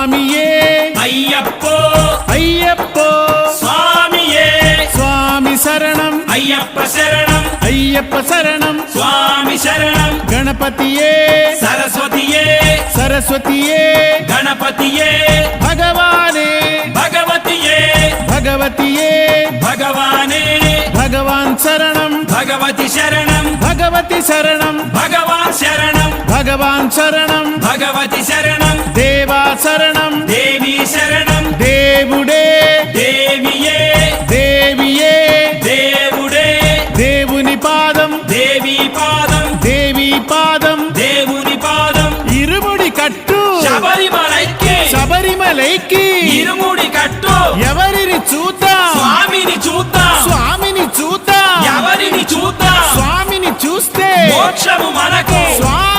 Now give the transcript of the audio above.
స్వామియే అయ్యప్పో అయ్యప్పో స్వామియే స్వామి శరణం అయ్యప్ప శరణం అయ్యప్ప శరణం స్వామి శరణం గణపతియే సరస్వతియే సరస్వతియే గణపతియే భగవానే భగవతియే భగవతియే భగవానే భగవాన్ శరణం భగవతి శరణం భగవతి శరణం భగవాన్ శరణం భగవాన్ శరణం భగవతి శరణం దేవా శరణం దేవి శరణం దేవుడే దేవియే దేవియే దేవుడే దేవుని పాదం దేవి పాదం దేవి పాదం దేవుని పాదం ఇరుముడి కట్టు శబరిమలైకి శబరిమలైకి ఇరుముడి కట్టు ఎవరిని చూద్దాం స్వామిని చూద్దాం స్వామిని చూద్దాం ఎవరిని చూద్దాం స్వామిని చూస్తే మోక్షము మనకు స్వామి